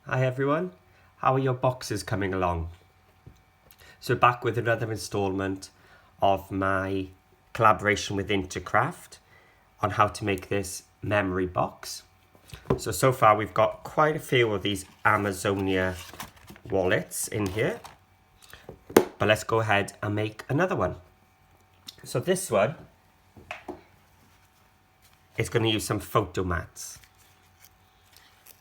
Hi everyone, how are your boxes coming along? So back with another instalment of my collaboration with Intercraft on how to make this memory box. So far we've got quite a few of these Amazonia wallets in here, but let's go ahead and make another one. So this one is going to use some photo mats.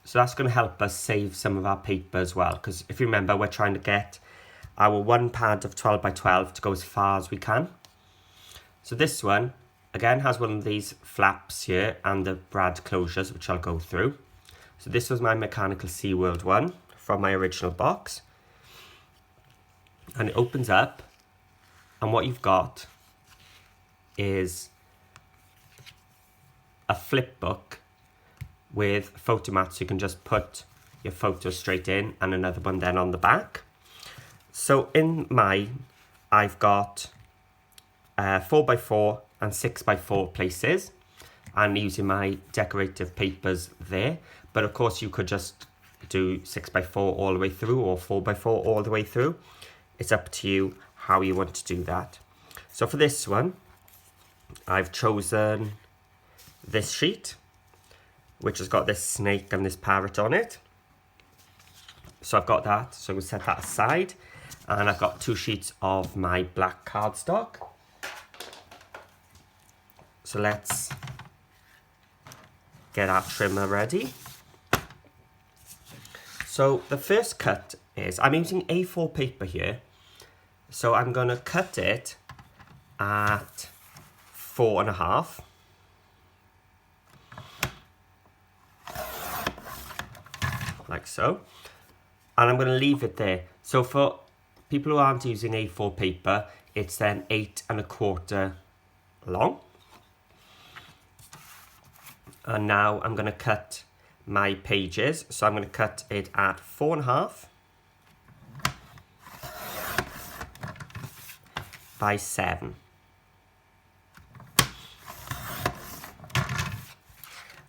So that's going to help us save some of our paper as well, because if you remember, we're trying to get our one pad of 12 by 12 to go as far as we can. So this one, again, has one of these flaps here and the brad closures, which I'll go through. So this was my Mechanical SeaWorld one from my original box. And it opens up, and what you've got is a flip book with photo mats. You can just put your photos straight in and another one then on the back. So in mine, I've got 4x4 and 6x4 places. I'm using my decorative papers there, but of course you could just do 6x4 all the way through or 4x4 all the way through. It's up to you how you want to do that. So for this one, I've chosen this sheet, which has got this snake and this parrot on it. So I've got that, so we'll set that aside. And I've got 2 sheets of my black cardstock. So let's get our trimmer ready. So the first cut is, I'm using A4 paper here. So I'm going to cut it at 4.5. Like so, and I'm going to leave it there. So for people who aren't using A4 paper, it's then 8.25 long. And now I'm going to cut my pages. So I'm going to cut it at 4.5 by 7.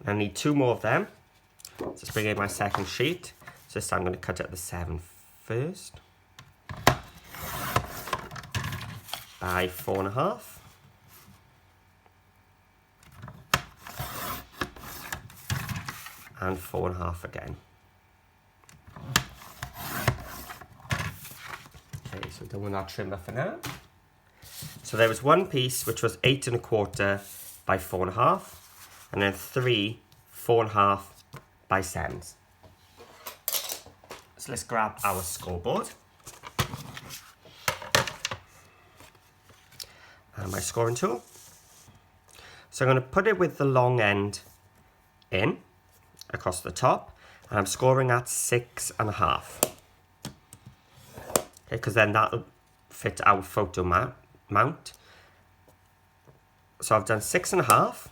I need 2 more of them. Just bring in my second sheet. So this time I'm going to cut it at the 7 first. By 4.5. And 4.5 again. Okay, so done with our trimmer for now. So there was one piece which was 8.25 by 4.5, and then 3 4.5 by 7s. So let's grab our scoreboard and my scoring tool. So I'm going to put it with the long end in across the top, and I'm scoring at 6.5. Okay, because then that'll fit our photo mount. So I've done 6.5,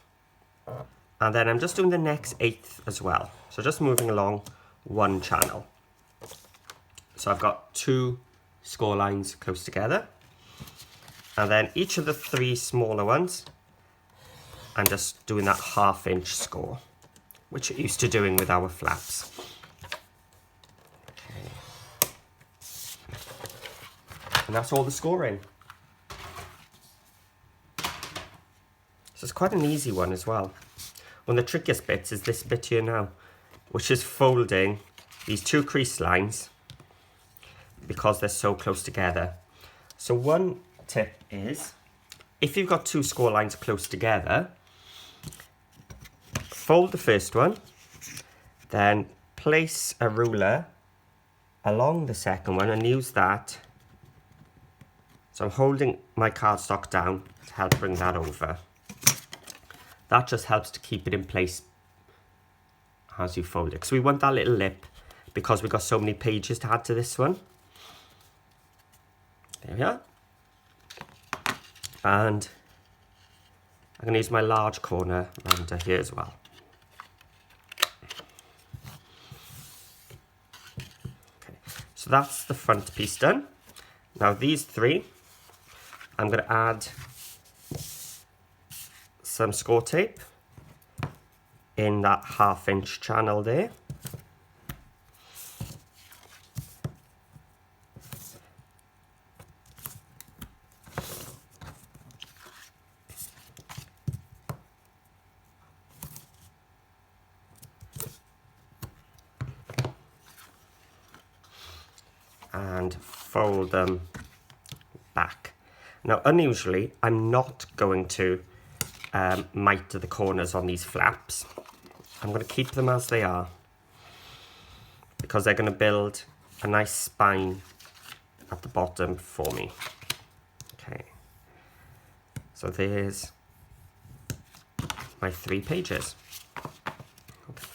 and then I'm just doing the next 1/8 as well. So just moving along one channel. So I've got 2 score lines close together, and then each of the 3 smaller ones, I'm just doing that 1/2 inch score, which we're used to doing with our flaps. Okay. And that's all the scoring. So it's quite an easy one as well. One of the trickiest bits is this bit here now, which is folding these 2 crease lines because they're so close together. So one tip is, if you've got 2 score lines close together, fold the first one, then place a ruler along the second one and use that. So I'm holding my cardstock down to help bring that over. That just helps to keep it in place as you fold it, because we want that little lip because we've got so many pages to add to this one. There we are. And I'm going to use my large corner rounder here as well. Okay, so that's the front piece done. Now these 3, I'm going to add some score tape in that 1/2 inch channel there. and fold them back. Now, unusually, I'm not going to mite the corners on these flaps. I'm going to keep them as they are because they're going to build a nice spine at the bottom for me. Okay, so there's my 3 pages. Okay.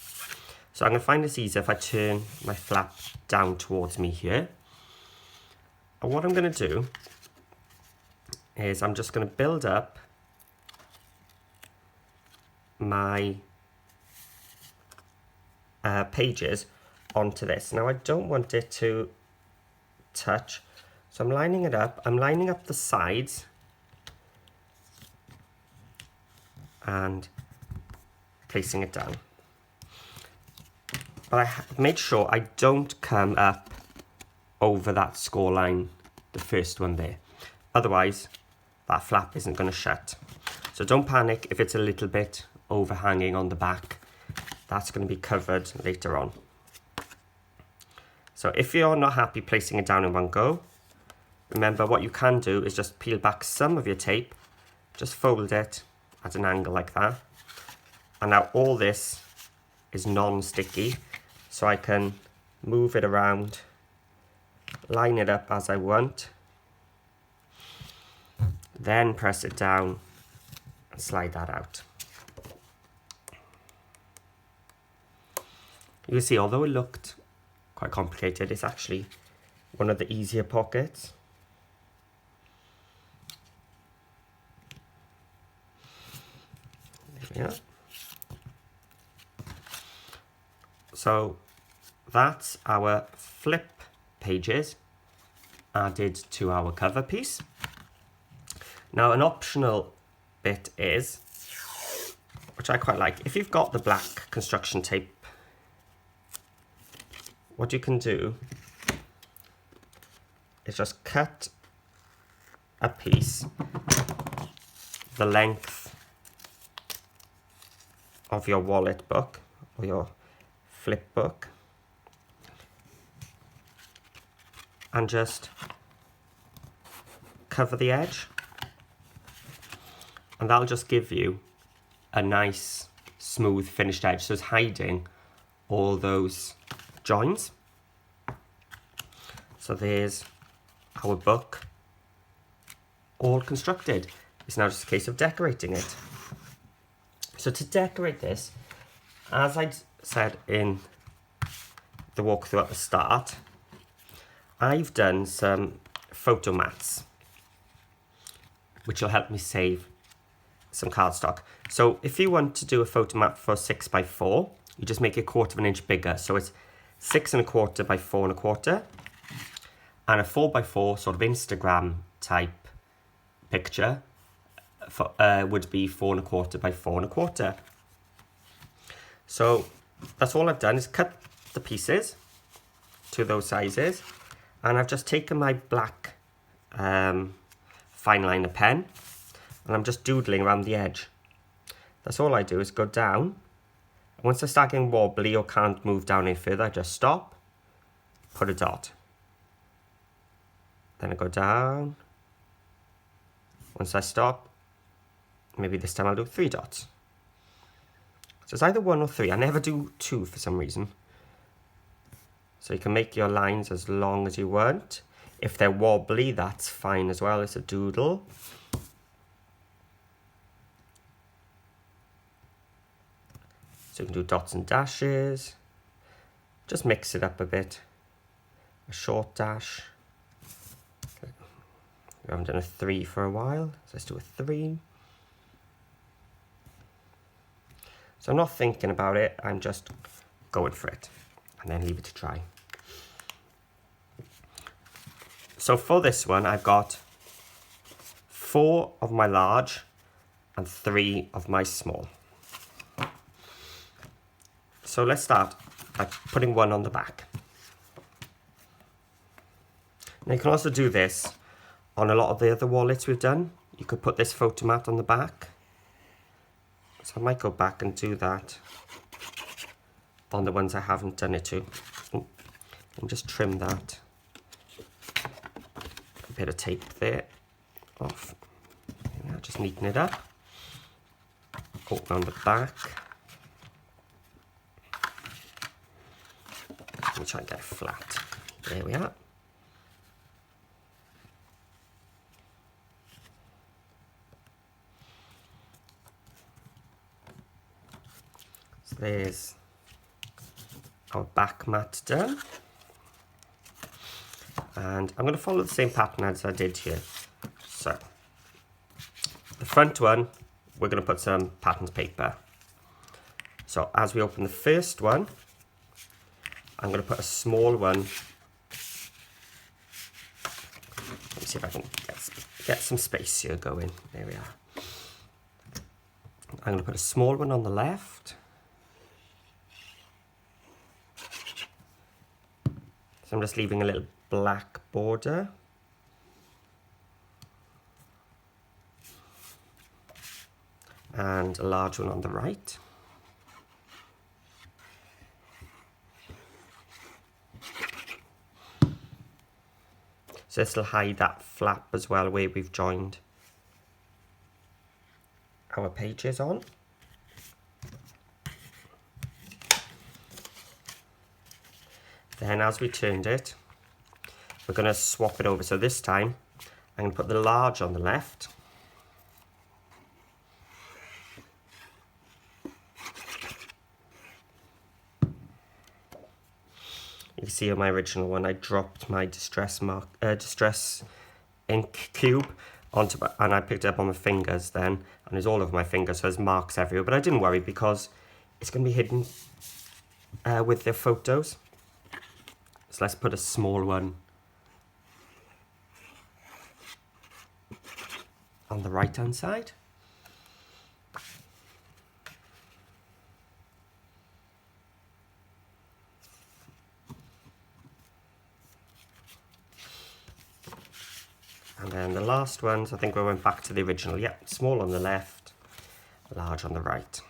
So I'm going to find this easier if I turn my flap down towards me here. And what I'm going to do is I'm just going to build up my pages onto this. Now I don't want it to touch, so I'm lining it up. I'm lining up the sides and placing it down. But I made sure I don't come up over that score line, the first one there. Otherwise, that flap isn't going to shut. So don't panic if it's a little bit overhanging on the back. That's going to be covered later on. So if you're not happy placing it down in one go, remember what you can do is just peel back some of your tape, just fold it at an angle like that. And now all this is non-sticky, so I can move it around, line it up as I want, then press it down and slide that out. You can see, although it looked quite complicated, it's actually one of the easier pockets. There we are. So that's our flip pages added to our cover piece. Now an optional bit is, which I quite like, if you've got the black construction tape, what you can do is just cut a piece the length of your wallet book or your flip book and just cover the edge, and that'll just give you a nice smooth finished edge, so it's hiding all those joins. So there's our book all constructed. It's now just a case of decorating it. So to decorate this, as I said in the walkthrough at the start, I've done some photo mats which will help me save some cardstock. So if you want to do a photo mat for 6x4, you just make it 1/4 inch bigger. So it's 6 1/4 by 4 1/4, and a 4x4 sort of Instagram type picture for, would be 4 1/4 by 4 1/4. So that's all I've done is cut the pieces to those sizes, and I've just taken my black fine liner pen and I'm just doodling around the edge. That's all I do is go down. Once I start getting wobbly or can't move down any further, I just stop, put a dot. Then I go down. Once I stop, maybe this time I'll do 3 dots. So it's either 1 or 3. I never do 2 for some reason. So you can make your lines as long as you want. If they're wobbly, that's fine as well. It's a doodle. So you can do dots and dashes. Just mix it up a bit. A short dash. Okay. We haven't done a 3 for a while, so let's do a 3. So I'm not thinking about it, I'm just going for it, and then leave it to dry. So for this one, I've got 4 of my large and 3 of my small. So let's start by putting 1 on the back. Now you can also do this on a lot of the other wallets we've done. You could put this photo mat on the back. So I might go back and do that on the ones I haven't done it to. And just trim that bit of tape there off. Just neaten it up. Go around the back. Let me try and get it flat. There we are. So there's our back mat done. And I'm going to follow the same pattern as I did here. So, the front one, we're going to put some pattern paper. So, as we open the first one, I'm going to put a small one. Let me see if I can get some space here going. There we are. I'm going to put a small one on the left. So I'm just leaving a little black border. And a large one on the right. So this will hide that flap as well where we've joined our pages on. Then as we turned it, we're going to swap it over. So this time, I'm going to put the large on the left. You can see on my original one, I dropped my distress ink cube onto, and I picked it up on my fingers then, and it's all over my fingers, so there's marks everywhere. But I didn't worry because it's going to be hidden with the photos. So let's put a small one on the right hand side. And then the last ones, I think we went back to the original. Yeah, small on the left, large on the right.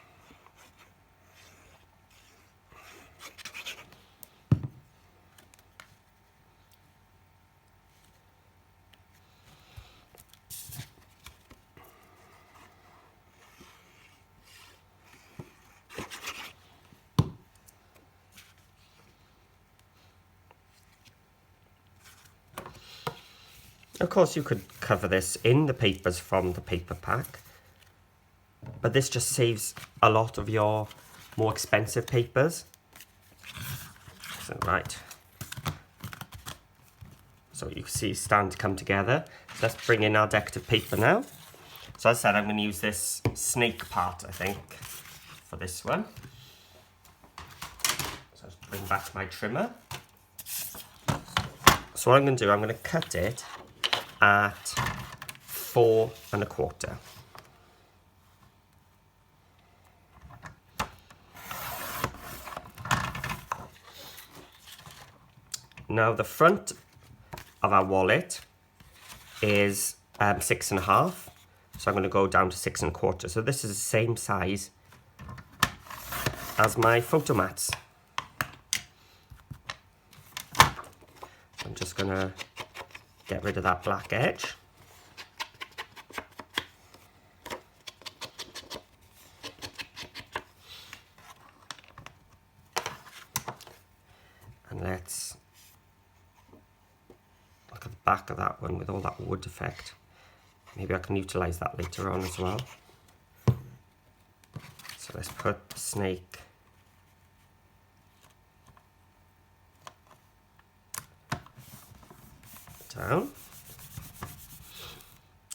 Of course, you could cover this in the papers from the paper pack, but this just saves a lot of your more expensive papers. So, right. So you can see it's starting to come together. So let's bring in our decorative paper now. So as I said, I'm going to use this snake part, I think, for this one. So let's bring back my trimmer. So what I'm going to do, I'm going to cut it at 4 1/4. Now the front of our wallet is 6 1/2, so I'm going to go down to 6 1/4. So this is the same size as my photo mats. I'm just going to get rid of that black edge. And let's look at the back of that one with all that wood effect. Maybe I can utilise that later on as well. So let's put the snake down.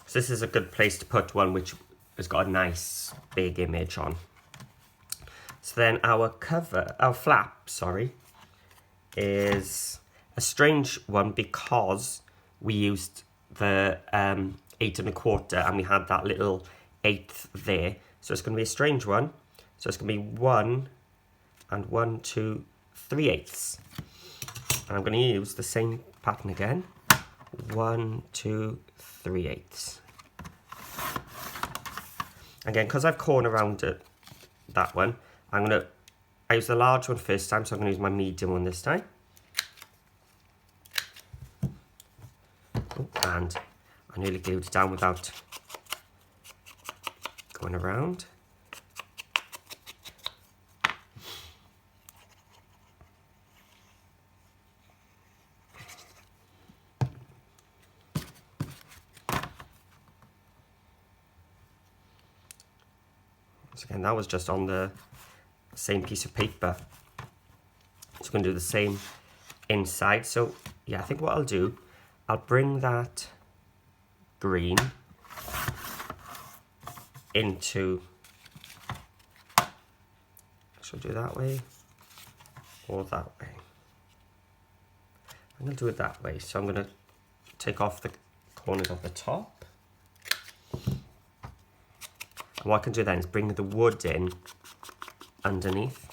So this is a good place to put one which has got a nice big image on. So then our flap, is a strange one because we used the 8 1/4 and we had that little 1/8 there. So it's going to be a strange one. So it's going to be 1 and 1 2 3/8. And I'm going to use the same pattern again. 1 2 3/8. Again, because I've cornered around it, that one, I used the large one first time, so I'm going to use my medium one this time. And hand. I nearly glued it down without going around. So again, that was just on the same piece of paper. So I'm going to do the same inside. So yeah, I think what I'll do, I'll bring that green into, should I do that way or that way? I'm going to do it that way. So I'm going to take off the corners of the top. And what I can do then is bring the wood in underneath.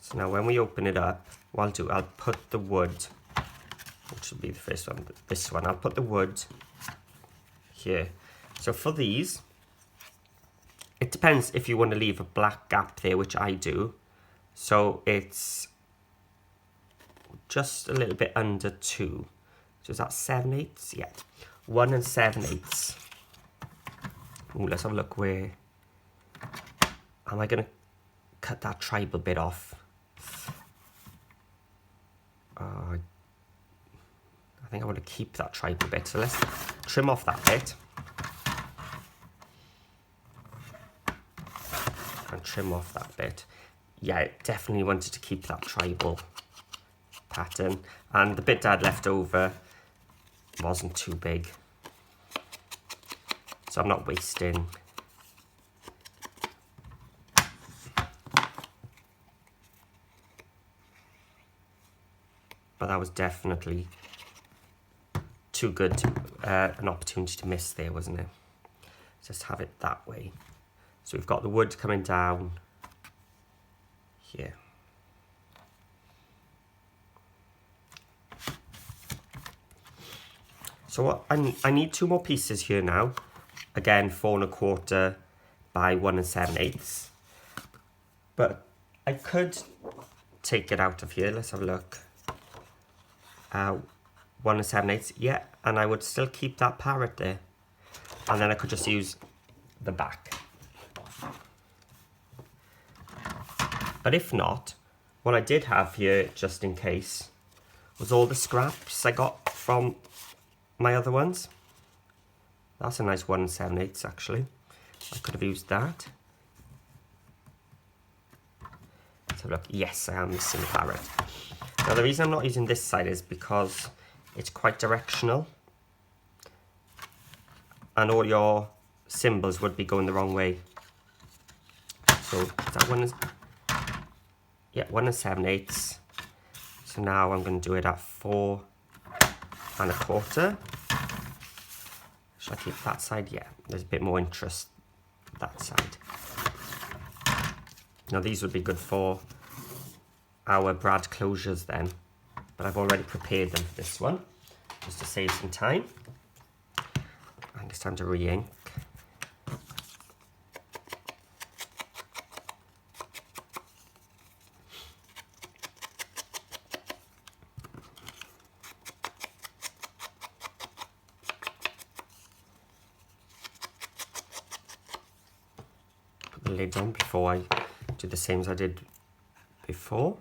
So now when we open it up, what I'll do, I'll put the wood, which will be the first one, this one, I'll put the wood here. So for these, it depends if you want to leave a black gap there, which I do. So it's just a little bit under 2. So is that 7/8? Yeah, 1 7/8. Ooh, let's have a look where, am I going to cut that tribal bit off? I think I want to keep that tribal bit, so let's trim off that bit. And trim off that bit. Yeah, I definitely wanted to keep that tribal pattern. And the bit Dad left over wasn't too big. So I'm not wasting. But that was definitely too good, an opportunity to miss there, wasn't it? Just have it that way. So we've got the wood coming down here. So what I need 2 more pieces here now. Again, 4 1/4 by 1 7/8. But I could take it out of here. Let's have a look. 1 7/8, yeah, and I would still keep that parrot there, and then I could just use the back. But if not, what I did have here, just in case, was all the scraps I got from my other ones. That's a nice 1 7/8 actually. I could have used that. Let's have a look. Yes, I am missing the parrot. Now the reason I'm not using this side is because it's quite directional, and all your symbols would be going the wrong way. So that one is, yeah, 1 7/8. So now I'm going to do it at 4 1/4. Should I keep that side? Yeah, there's a bit more interest that side. Now these would be good for our brad closures then, but I've already prepared them for this one, just to save some time. I think it's time to re-ink. Put the lid on before I do the same as I did before.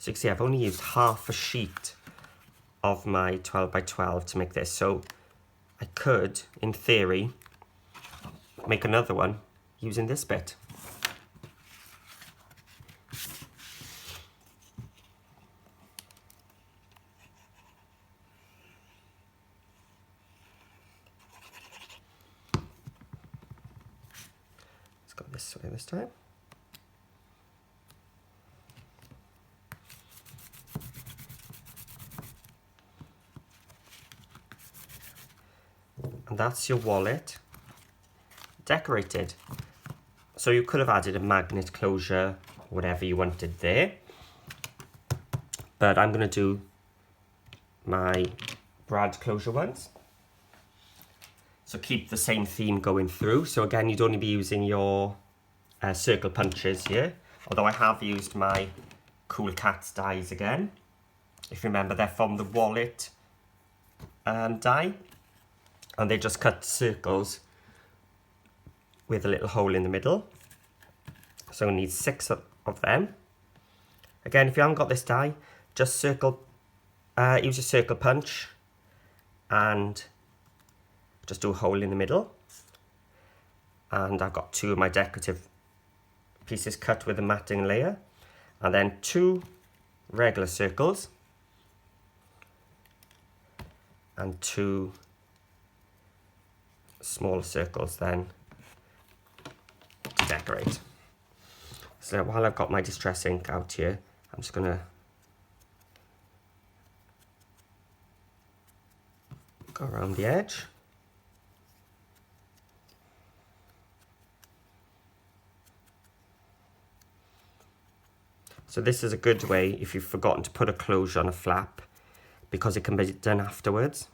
So you can see I've only used half a sheet of my 12 by 12 to make this. So I could, in theory, make another one using this bit. Let's go this way this time. And that's your wallet decorated. So you could have added a magnet closure, whatever you wanted there. but I'm going to do my brad closure ones. So keep the same theme going through. So again, you'd only be using your circle punches here, although I have used my Cool Cats dies again. If you remember, they're from the wallet die, and they just cut circles with a little hole in the middle. So we need 6 of them. Again, if you haven't got this die, just circle, use your circle punch and just do a hole in the middle. And I've got 2 of my decorative pieces cut with a matting layer, and then 2 regular circles and 2 smaller circles then to decorate. So while I've got my distress ink out here, I'm just going to go around the edge. So this is a good way if you've forgotten to put a closure on a flap, because it can be done afterwards.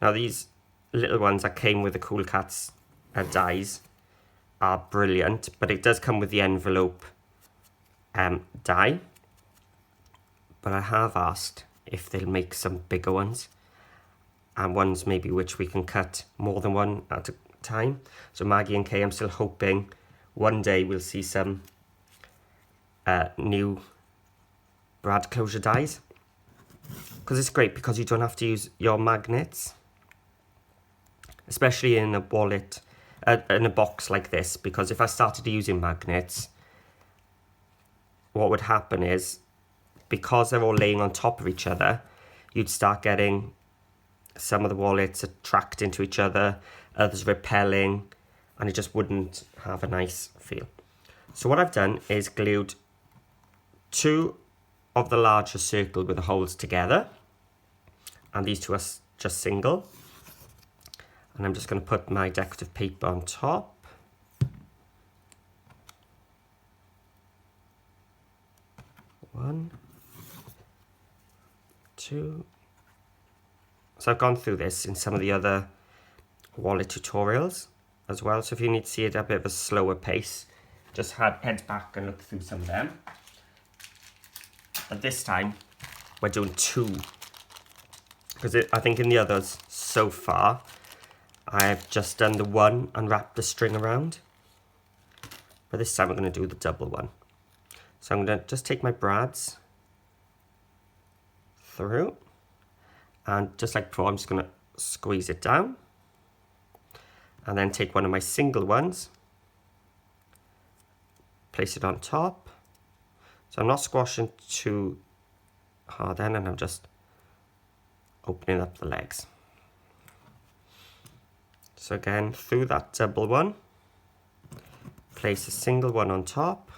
Now these little ones that came with the Cool Cats dies are brilliant, but it does come with the envelope die. But I have asked if they'll make some bigger ones, and ones maybe which we can cut more than one at a time. So Maggie and Kay, I'm still hoping one day we'll see some new brad closure dies, because it's great because you don't have to use your magnets, especially in a wallet, in a box like this, because if I started using magnets, what would happen is, because they're all laying on top of each other, you'd start getting some of the wallets attracting to each other, others repelling, and it just wouldn't have a nice feel. So what I've done is glued 2 of the larger circle with the holes together, and these 2 are just single. And I'm just going to put my decorative paper on top. One, 2. So I've gone through this in some of the other wallet tutorials as well. So if you need to see it at a bit of a slower pace, just head back and look through some of them. But this time we're doing 2, because I think in the others so far I've just done the one and wrapped the string around, but this time I'm going to do the double one. So I'm going to just take my brads through, and just like before, I'm just going to squeeze it down, and then take one of my single ones, place it on top. So I'm not squashing too hard then, and I'm just opening up the legs. So again, through that double one, place a single one on top,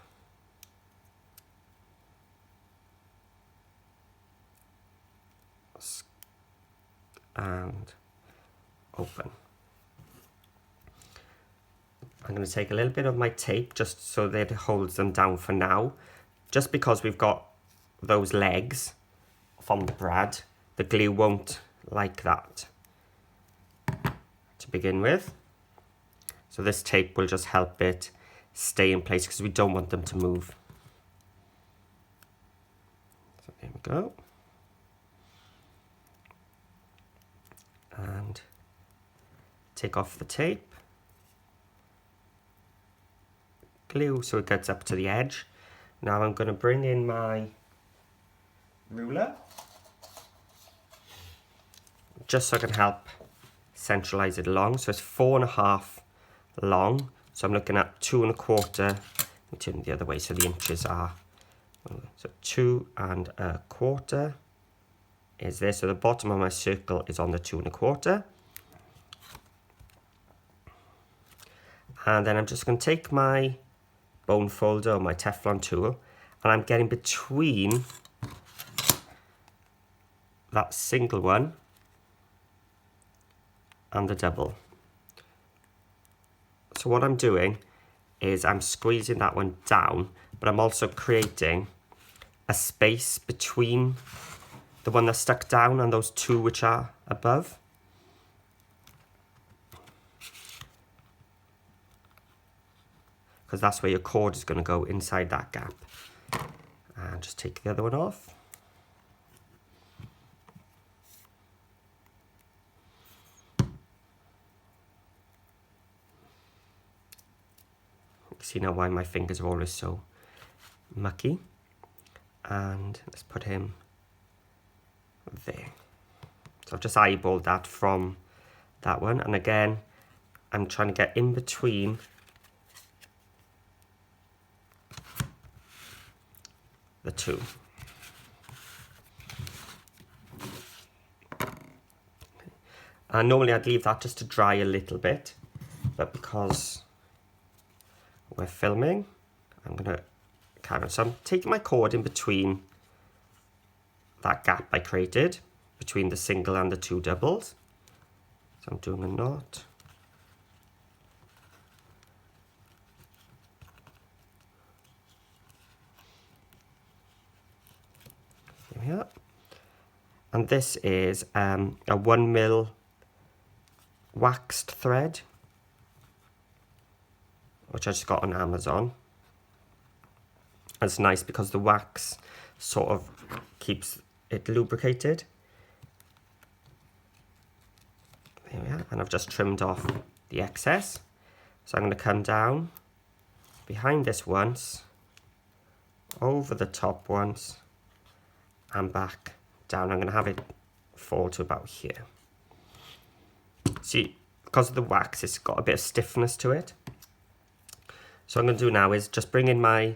and open. I'm going to take a little bit of my tape just so that it holds them down for now. Just because we've got those legs from the brad, the glue won't like that to begin with. So this tape will just help it stay in place, because we don't want them to move. So there we go. And take off the tape. Glue so it gets up to the edge. Now I'm going to bring in my ruler, just so I can help centralize it along. So it's 4.5 long. So I'm looking at 2 1/4. Let me turn it the other way so the inches are. So 2 1/4 is there. So the bottom of my circle is on the 2 1/4. And then I'm just going to take my bone folder or my Teflon tool, and I'm getting between that single one and the double. So what I'm doing is I'm squeezing that one down, but I'm also creating a space between the one that's stuck down and those two which are above. Because that's where your cord is going to go, inside that gap. And just take the other one off. You can see now why my fingers are always so mucky. And let's put him there. So I've just eyeballed that from that one. And again, I'm trying to get in between the two. And normally I'd leave that just to dry a little bit, but because we're filming, I'm going to carry on. So I'm taking my cord in between that gap I created, between the single and the two doubles. So I'm doing a knot. Here we are. And this is a 1mm waxed thread, which I just got on Amazon. And it's nice because the wax sort of keeps it lubricated. There we are. And I've just trimmed off the excess. So I'm going to come down behind this once, over the top once, and back down. I'm going to have it fall to about here. See, because of the wax, it's got a bit of stiffness to it. So what I'm going to do now is just bring in my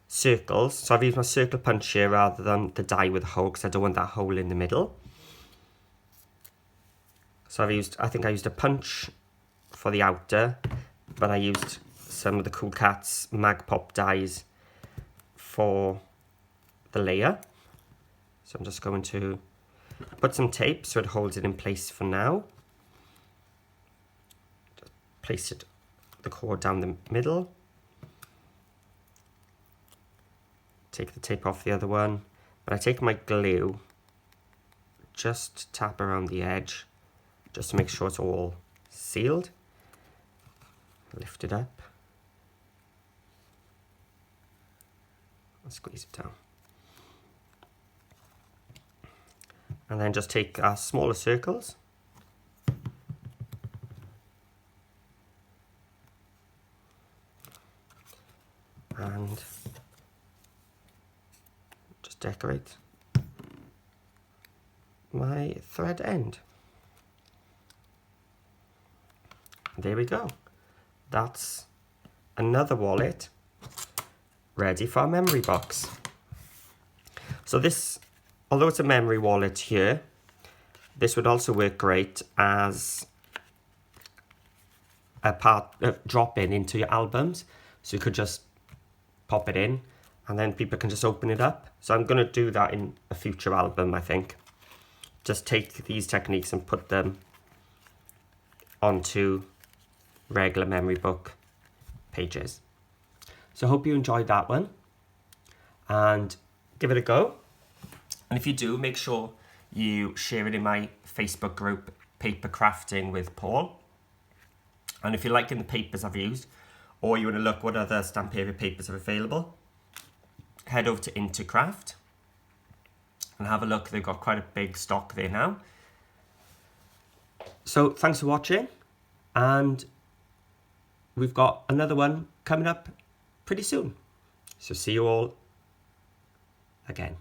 circles. So I've used my circle punch here rather than the die with a hole, because I don't want that hole in the middle. So I think I used a punch for the outer, but I used some of the Cool Cats Mag Pop dies for the layer. So I'm just going to put some tape so it holds it in place for now. Just place the cord down the middle. Take the tape off the other one. But I take my glue, just tap around the edge, just to make sure it's all sealed. Lift it up. And squeeze it down. And then just take our smaller circles. And just decorate my thread end. There we go. That's another wallet ready for our memory box. So this, although it's a memory wallet here, this would also work great as a drop-in into your albums. So you could just pop it in and then people can just open it up. So I'm going to do that in a future album, I think. Just take these techniques and put them onto regular memory book pages. So I hope you enjoyed that one and give it a go. And if you do, make sure you share it in my Facebook group, Paper Crafting with Paul. And if you're liking the papers I've used, or you want to look what other Stamperia papers are available, head over to Intercraft and have a look. They've got quite a big stock there now. So thanks for watching, and we've got another one coming up pretty soon. So see you all again.